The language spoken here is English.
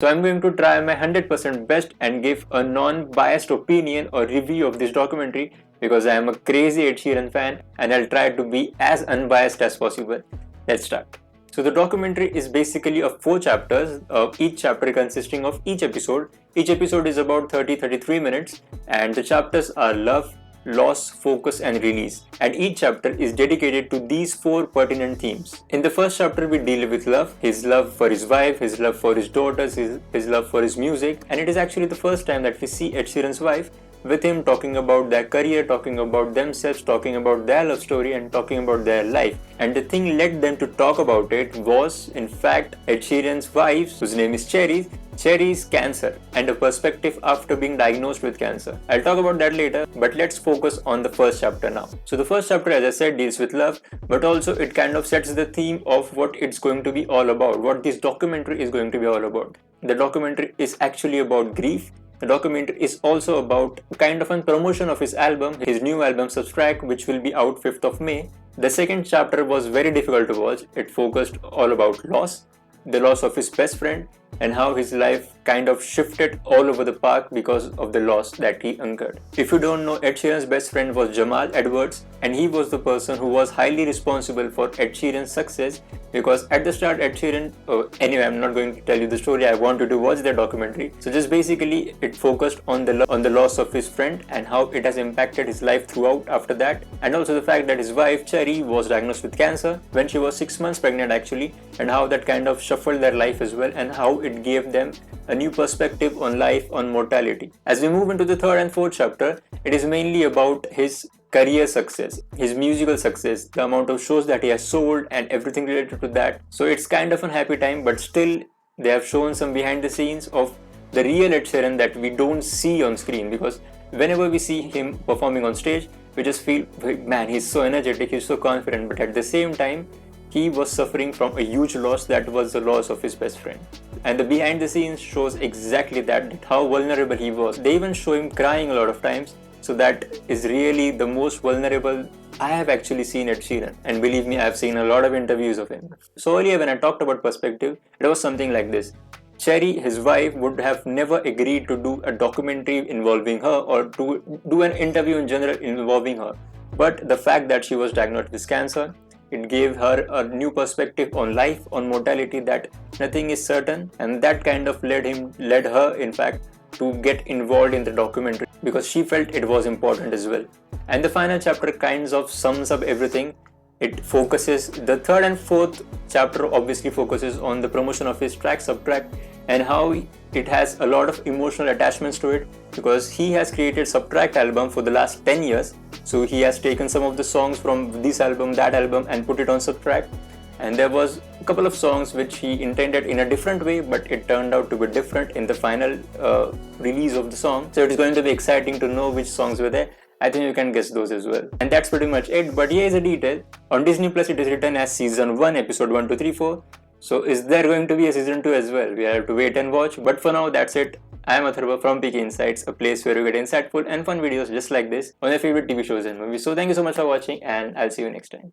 So I'm going to try my 100% best and give a non-biased opinion or review of this documentary because I am a crazy Ed Sheeran fan and I'll try to be as unbiased as possible. Let's start. So the documentary is basically of 4 chapters, each chapter consisting of each episode. Each episode is about 30-33 minutes and the chapters are love, loss, focus and release. And each chapter is dedicated to these 4 pertinent themes. In the first chapter we deal with love, his love for his wife, his love for his daughters, his love for his music, and it is actually the first time that we see Ed Sheeran's wife with him talking about their career, talking about themselves, talking about their love story and talking about their life. And the thing led them to talk about it was in fact Ed Sheeran's wife, whose name is Cherry's cancer and a perspective after being diagnosed with cancer. I'll talk about that later, but let's focus on the first chapter now. So the first chapter, as I said, deals with love, but also it kind of sets the theme of what it's going to be all about, what this documentary is going to be all about. The documentary is actually about grief. The documentary is also about kind of a promotion of his album, his new album Subtract, which will be out 5th of May. The second chapter was very difficult to watch. It focused all about loss, the loss of his best friend, and how his life kind of shifted all over the park because of the loss that he incurred. If you don't know, Ed Sheeran's best friend was Jamal Edwards, and he was the person who was highly responsible for Ed Sheeran's success, because at the start Ed Sheeran, anyway, I'm not going to tell you the story, I want you to watch the documentary. So just basically it focused on the loss of his friend and how it has impacted his life throughout after that, and also the fact that his wife Cherry was diagnosed with cancer when she was 6 months pregnant actually, and how that kind of shuffled their life as well, and how it gave them a new perspective on life, on mortality. As we move into the third and fourth chapter, it is mainly about his career success, his musical success, the amount of shows that he has sold and everything related to that. So it's kind of a happy time, but still they have shown some behind the scenes of the real Ed Sheeran that we don't see on screen, because whenever we see him performing on stage, we just feel, man, he's so energetic, he's so confident, but at the same time he was suffering from a huge loss, that was the loss of his best friend. And the behind the scenes shows exactly that how vulnerable he was. They even show him crying a lot of times, so that is really the most vulnerable I have actually seen Ed Sheeran. And believe me, I have seen a lot of interviews of him. So earlier when I talked about perspective, it was something like this. Cherry, his wife, would have never agreed to do a documentary involving her or to do an interview in general involving her. But the fact that she was diagnosed with cancer, it gave her a new perspective on life, on mortality, that nothing is certain, and that kind of led her in fact to get involved in the documentary because she felt it was important as well. And the final chapter kinds of sums up everything. It focuses, the third and fourth chapter obviously focuses on the promotion of his track Subtract and how it has a lot of emotional attachments to it, because he has created Subtract album for the last 10 years. So he has taken some of the songs from this album, that album, and put it on Subtract. And there was a couple of songs which he intended in a different way, but it turned out to be different in the final release of the song. So it is going to be exciting to know which songs were there. I think you can guess those as well. And that's pretty much it. But here is a detail. On Disney Plus it is written as Season 1, Episode 1, 2, 3, 4. So is there going to be a Season 2 as well? We have to wait and watch. But for now, that's it. I am Atharva from Peaky Insights, a place where you get insightful and fun videos just like this on your favorite TV shows and movies. So thank you so much for watching, and I'll see you next time.